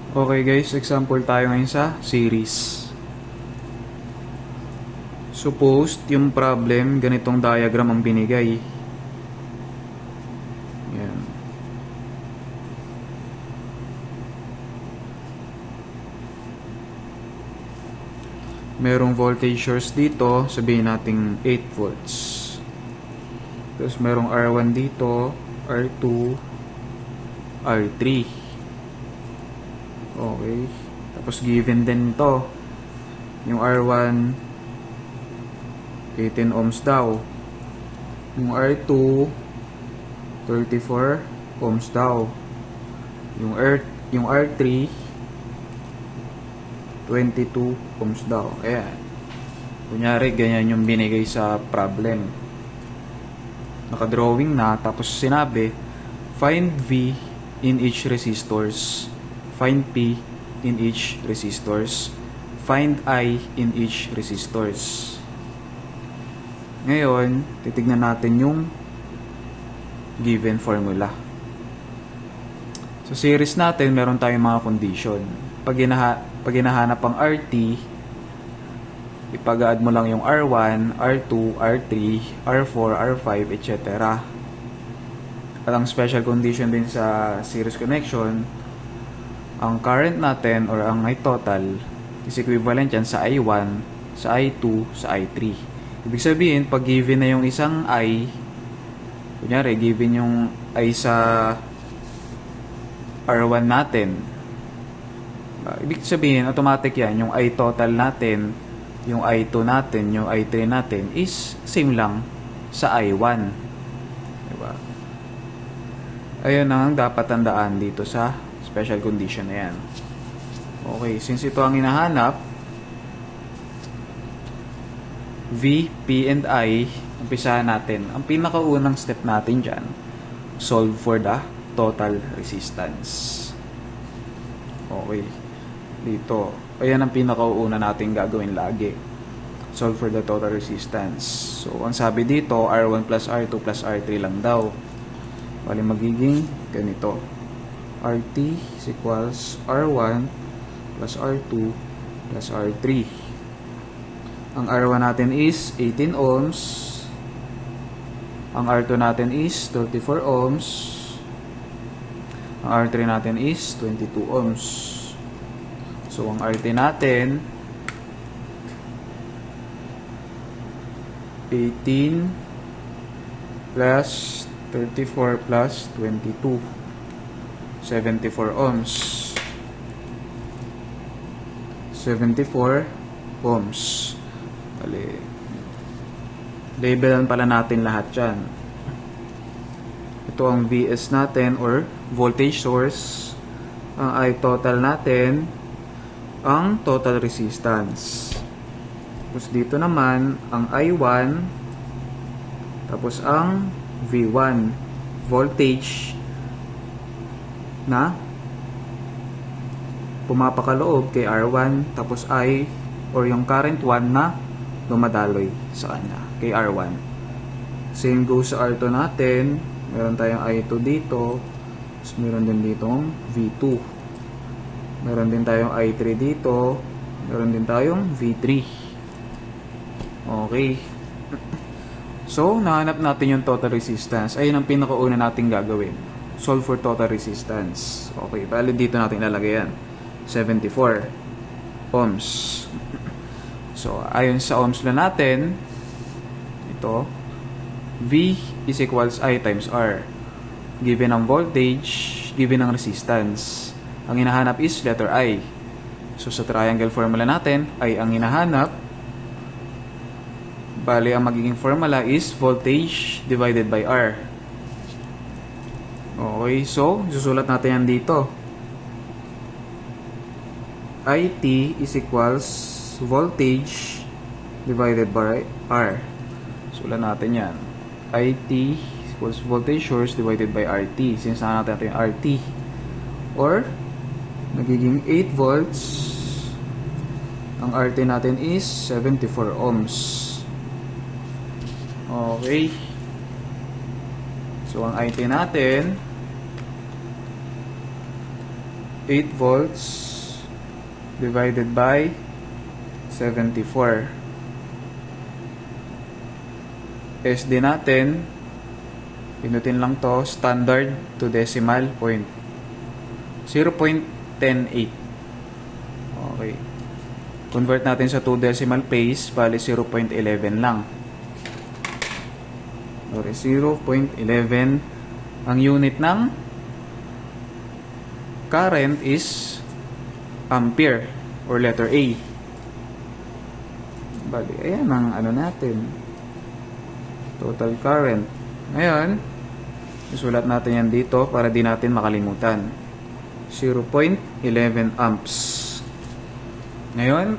Okay guys, example tayo ngayon sa series. Suppose yung problem, ganitong diagram ang binigay. Yan. Merong voltage source dito, sabihin natin 8 volts. Tapos merong R1 dito, R2, R3. Okay. Tapos given din to. Yung R1 18 ohms daw. Yung R2 34 ohms daw. Yung R3 22 ohms daw. Ayan. Kunyari ganyan yung binigay sa problem. Naka-drawing na tapos sinabi find V in each resistors. Find P in each resistors. Find I in each resistors. Ngayon, titignan natin yung given formula. Sa series natin, meron tayong mga condition. Pag hinahanap ang RT, ipag-add mo lang yung R1, R2, R3, R4, R5, etc. At ang special condition din sa series connection, ang current natin or ang I total is equivalent yan sa I1, sa I2, sa I3. Ibig sabihin, pag given na yung isang I, kunyari, given yung I sa R1 natin, ibig sabihin, automatic yan, yung I total natin, yung I2 natin, yung I3 natin, is same lang sa I1. Diba? Ayun ang dapat tandaan dito sa special condition na yan. Okay, since ito ang hinahanap, V, P, and I, umpisahan natin. Ang pinakaunang step natin dyan, solve for the total resistance. Okay, dito. Ayan ang pinakauna natin gagawin lagi. Solve for the total resistance. So, ang sabi dito, R1 plus R2 plus R3 lang daw. Bali magiging ganito. RT is equals R1 plus R2 plus R3. Ang R1 natin is 18 ohms. Ang R2 natin is 34 ohms. Ang R3 natin is 22 ohms. So, ang RT natin 18 plus 34 plus 22. 74 ohms. 74 ohms. Bali. Labelan pala natin lahat yan. Ito ang VS natin or voltage source. Ang I total natin, ang total resistance. Tapos dito naman, ang I1, tapos ang V1, voltage na pumapakaloob kay R1, tapos I or yung current 1 na dumadaloy sa kanya kay R1. Same goes sa R2 natin. Meron tayong I2 dito, tapos meron din ditong V2, meron din tayong I3 dito, meron din tayong V3. Okay. So, nahanap natin yung total resistance. Ayun ang pinakauna natin gagawin. Solve for total resistance. Okay, bali dito natin ilalagay yan. 74 ohms. So, ayon sa ohms law natin, ito, V is equals I times R. Given ang voltage, given ang resistance. Ang hinahanap is letter I. So, sa triangle formula natin, I ang hinahanap. Bali, ang magiging formula is voltage divided by R. Okay, so, susulat natin yan dito. IT is equals voltage divided by R. Sulat natin yan. IT is equals voltage source divided by RT. Since natin yung RT. Or, nagiging 8 volts. Ang RT natin is 74 ohms. Okay. So, ang IT natin 8 volts divided by 74. SD natin, pinutin lang to, standard to decimal point. 0.108. Okay. Convert natin sa 2 decimal place, bali 0.11 lang. Sorry, 0.11. Ang unit ng current is ampere or letter A. Bali, ayan ang ano natin. Total current. Ngayon, isulat natin yan dito para di natin makalimutan. 0.11 amps. Ngayon,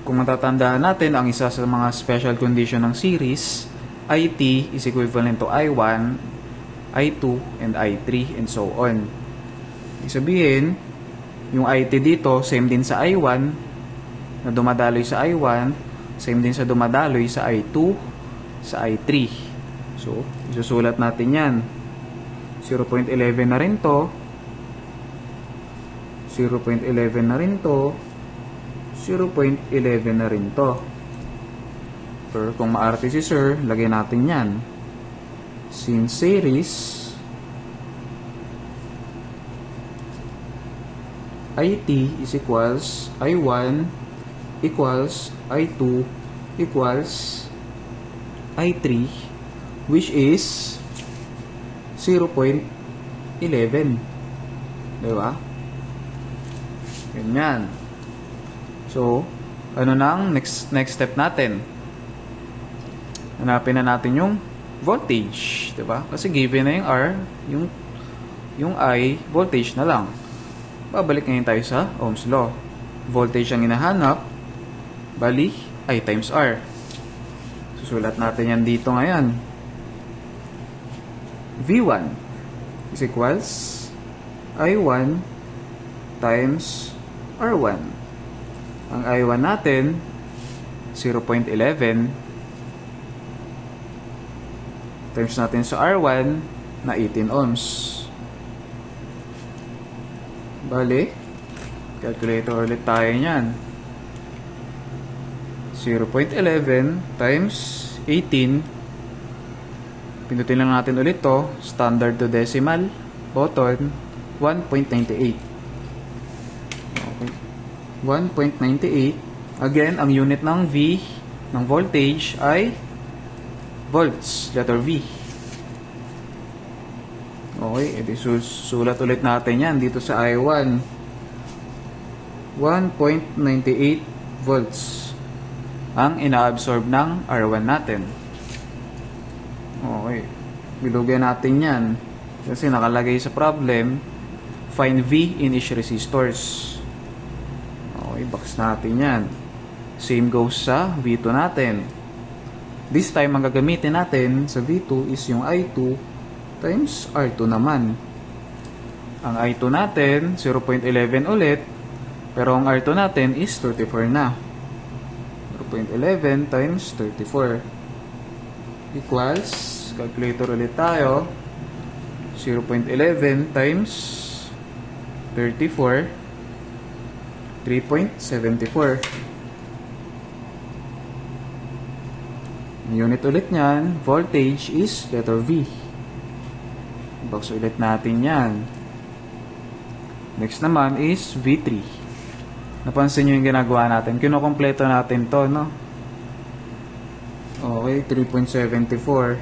kung matatandaan natin, ang isa sa mga special condition ng series, IT is equivalent to I1, I2, and I3, and so on. Ibig sabihin, yung IT dito, same din sa I1, na dumadaloy sa I1, same din sa dumadaloy sa I2, sa I3. So, isusulat natin yan. 0.11 na rin to. 0.11 na rin to. 0.11 na rin to. Pero kung maarte si sir, lagay natin yan. Since series IT is equals I1 equals I2 equals I3, which is 0.11. Diba? Ganyan. So, ano nang next step natin? Hanapin na natin yung voltage, 'di ba? Kasi given na yung R, yung I, voltage na lang. Babalik ngayon tayo sa Ohm's law. Voltage ang hinahanap, bali I times R. Susulat natin yan dito ngayon. V1 is equals I1 times R1. Ang I1 natin 0.11 times natin sa R1 na 18 ohms. Bali, calculator ulit tayo niyan. 0.11 times 18. Pindutin lang natin ulit to, standard to decimal button, 1.98. Okay. 1.98. Again, ang unit ng V ng voltage ay volts, letter V. Okay, edi sulat ulit natin yan dito sa I1. 1.98 volts ang ina-absorb ng R1 natin. Okay, bilugyan natin yan kasi nakalagay sa problem, find V in each resistors. Okay, box natin yan. Same goes sa V2 natin. This time, ang gagamitin natin sa V2 is yung I2 times R2 naman. Ang I2 natin, 0.11 ulit, pero ang R2 natin is 34 na. 0.11 times 34 equals, calculator ulit tayo, 0.11 times 34, 3.74. Unit ulit niyan, voltage is letter V. Box ulit natin yan. Next naman is V3. Napansin nyo yung ginagawa natin. Kinokompleto natin to, no? Okay, 3.74.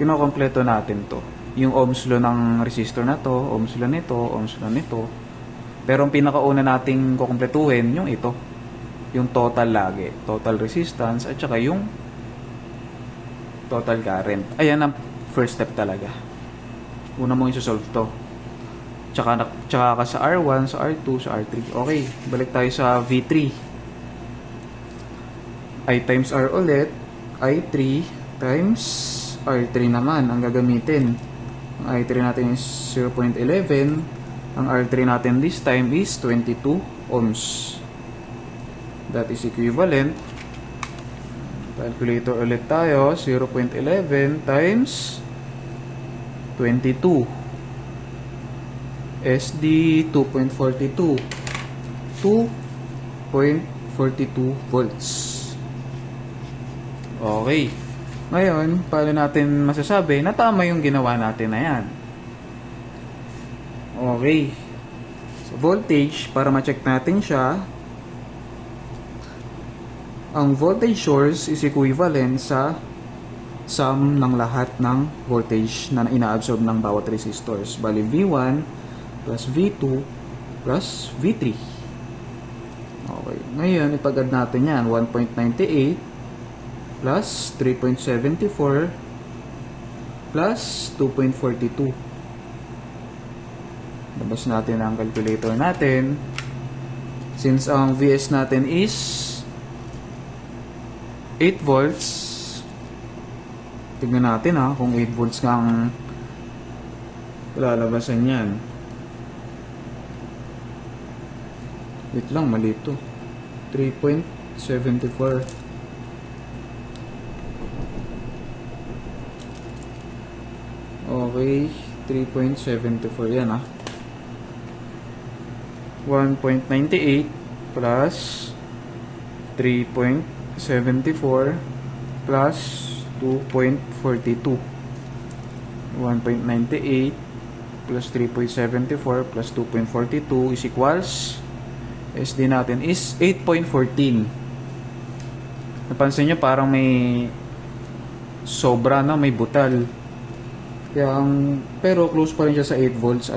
Kinokompleto natin to. Yung ohms law ng resistor na to, ohms law nito, ohms law nito. Pero ang pinakauna nating kukumpletuhin, yung ito. Yung total lagi. Total resistance at saka yung total current. Ayan ang first step talaga. Una mong isosolve to. Tsaka ka sa R1, sa R2, sa R3. Okay, balik tayo sa V3. I times R ulit. I3 times R3 naman ang gagamitin. Ang I3 natin is 0.11. Ang R3 natin this time is 22 ohms. That is equivalent. Calculator ulit tayo. 0.11 times 22. SD 2.42. 2.42 volts. Okay. Ngayon, paano natin masasabi na tama yung ginawa natin na yan? Okay. So, voltage, para ma-check natin siya, ang voltage source is equivalent sa sum ng lahat ng voltage na inaabsorb ng bawat resistors. Bali, V1 plus V2 plus V3. Okay. Ngayon, ipag-add natin yan. 1.98 plus 3.74 plus 2.42. Labas natin ang calculator natin. Since ang VS natin is 8 volts, tignan natin kung 8 volts kang lalabasan yan. Wait lang, mali ito. 3.74. Okay, 3.74 yan 1.98 plus 3.74 plus 2.42. 1.98 plus 3.74 plus 2.42 is equals, SD natin is 8.14. Napansin nyo parang may sobra na, may butal. Kaya pero close pa rin siya sa 8 volts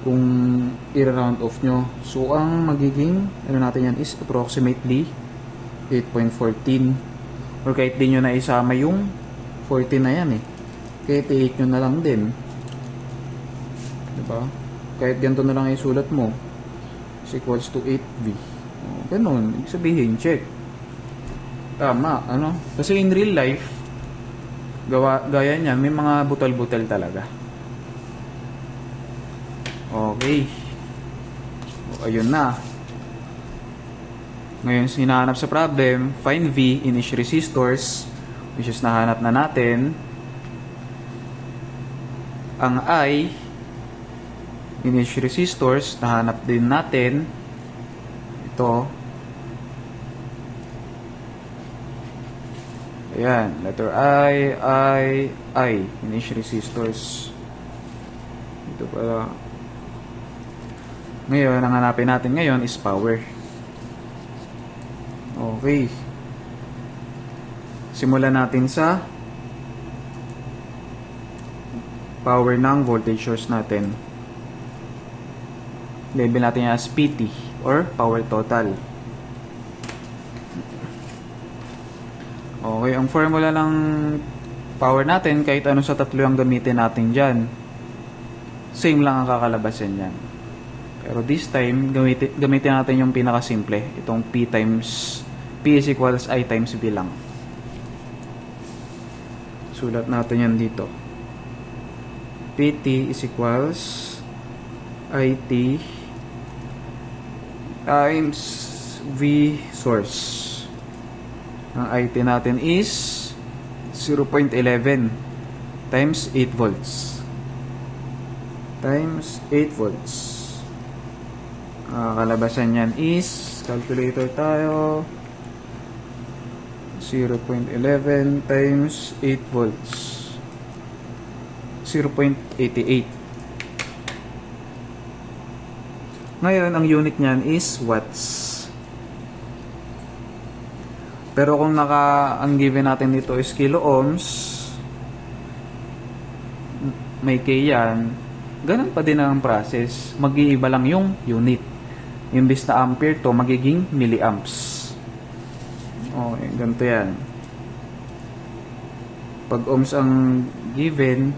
kung i-round off nyo. So ang magiging natin yan is approximately 8.14, or kahit di nyo na isama yung 14 na yan kahit i-8 nyo na lang din, diba? Kahit ganito na lang isulat mo is equals to 8V. Ganun, ibig sabihin check tama kasi in real life gaya niyan, may mga butal-butal talaga. Okay. Ayun na. Ngayon, hinahanap sa problem, find V in each resistors, which is nahanap na natin. Ang I in each resistors, nahanap din natin. Ito. Ayan, letter I in each resistors. Ito pala. Ngayon, ang hanapin natin ngayon is power. Okay. Simulan natin sa power ng voltage source natin. Label natin as PT or power total. Okay, ang formula ng power natin, kahit ano sa tatlo ang gamitin natin dyan, same lang ang kakalabasan yan. Pero this time, gamitin natin yung pinakasimple. Itong P is equals I times V lang. Sulat natin yan dito. PT is equals IT times V source. Ang IT natin is 0.11 times 8 volts. Times 8 volts. Kalabasan yan is, calculator tayo, 0.11 times 8 volts. 0.88. Ngayon, ang unit niyan is watts. Pero kung ang given natin dito is kilo ohms, may K yan, ganun pa din ang process. Mag-iiba lang yung unit. Imbis na ampere to, magiging milliamps. Okay, ganito yan. Pag ohms ang given,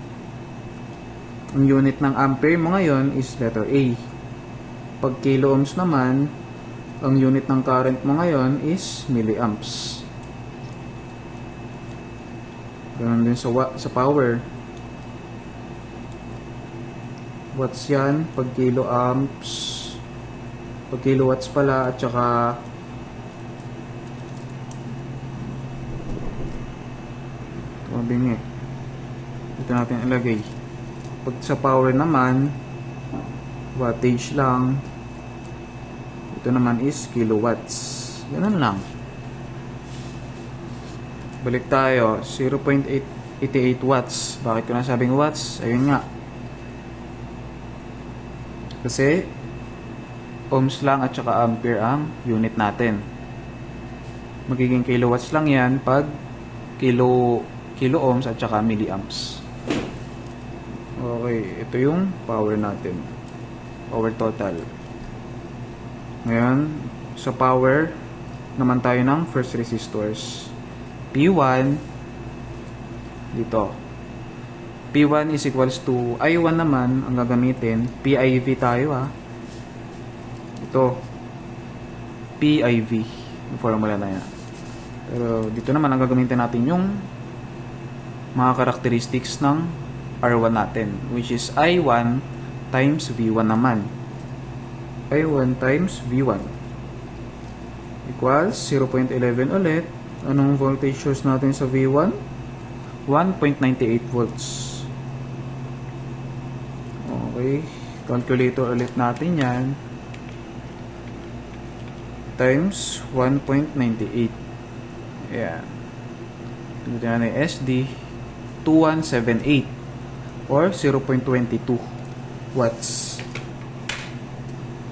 ang unit ng ampere mo ngayon is letter A. Pag kilo ohms naman, ang unit ng current mo ngayon is milliamps. Ganun din sa power. Watts yan, pag kilo amps, pag kilowatts pala, at saka tumabing dito natin ilagay. Pag sa power naman, wattage lang. Ito naman is kilowatts. Ganun lang. Balik tayo. 0.88 watts. Bakit ko nasabing watts? Ayun nga. Kasi ohms lang at saka ampere ang unit natin. Magiging kilowatts lang yan pag kilo ohms at saka milliamps. Okay, ito yung power natin. Power total. Ngayon, sa power naman tayo ng first resistors. P1 dito. P1 is equals to I1 naman ang gagamitin. PIV tayo Ito. PIV. Yung formula na yan. Pero dito naman ang gagamitin natin yung mga characteristics ng R1 natin, which is I1 times V1 naman. I1 times V1 equals 0.11 ulit. Anong voltage source natin sa V1? 1.98 volts. Okay. Calculator ulit natin yan. Times 1.98. Ayan. Ito na yung SD. 2178 or 0.22 watts.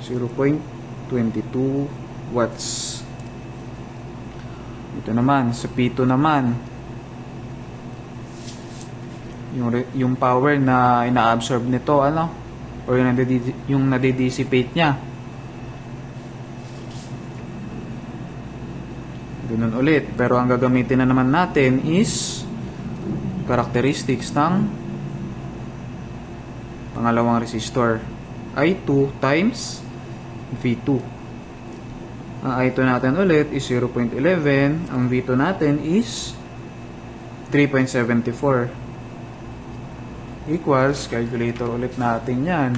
0.22 watts. Ito naman, sa P2 naman, yung power na ina-absorb nito, or yung nade-dissipate niya. Ganun ulit. Pero ang gagamitin na naman natin is characteristics ng pangalawang resistor. I2 times V2. Ang I2 natin ulit is 0.11. Ang V2 natin is 3.74. Equals, calculator ulit natin yan.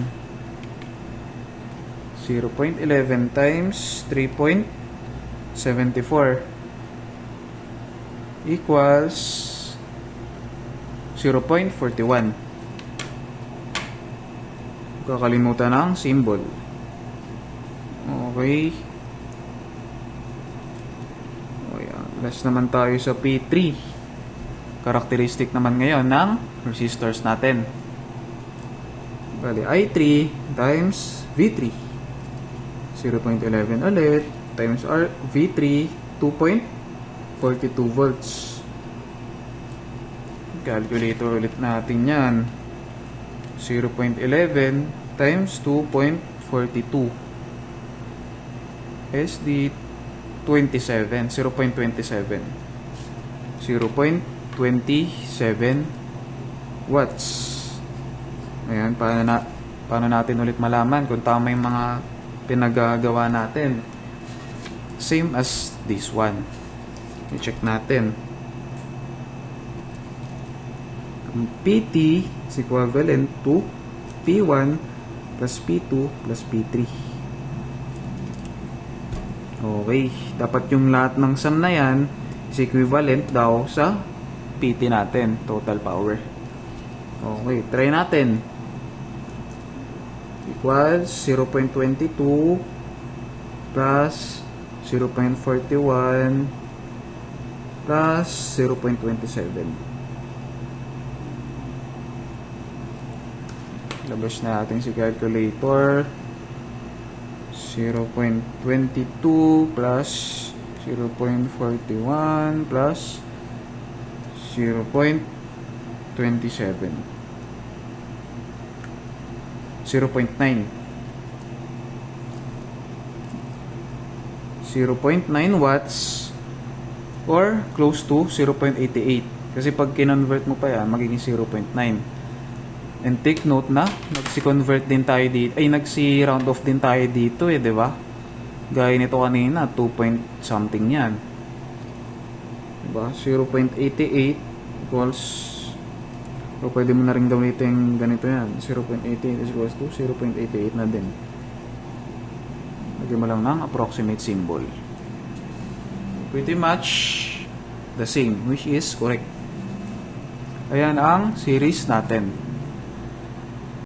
0.11 times 3.74 equals 0.41. Kakalimutan ng symbol. Okay. Last naman tayo sa P3. Characteristic naman ngayon ng resistors natin. Bali, I3 times V3. 0.11 ulit times V3, 2.42 volts. Calculator ulit natin yan. 0.11 times 2.42. SD 27, 0.27. 0.27 watts. Ayan, paano natin ulit malaman kung tama yung mga pinagagawa natin? Same as this one. I-check natin. Ang PT is equivalent to P1 plus P2 plus P3. Okay, dapat yung lahat ng sum na yan is equivalent daw sa PT natin, total power. Okay, try natin. Equals 0.22 plus 0.41 plus 0.27. Labas na natin si calculator. 0.22 plus 0.41 plus 0.27. 0.9. 0.9 watts or close to 0.88. Kasi pag kinonvert mo pa yan, magiging 0.9. And take note na, nagsi-convert din tayo dito, nagsi-round off din tayo dito di ba? Gaya nito kanina, 2 point something yan. Diba? 0.88 equals, o pwede mo na rin gamitin ganito yan. 0.88 is equals to 0.88 na din. Lagyan mo lang ng approximate symbol. Pretty much the same, which is correct. Ayan ang series natin.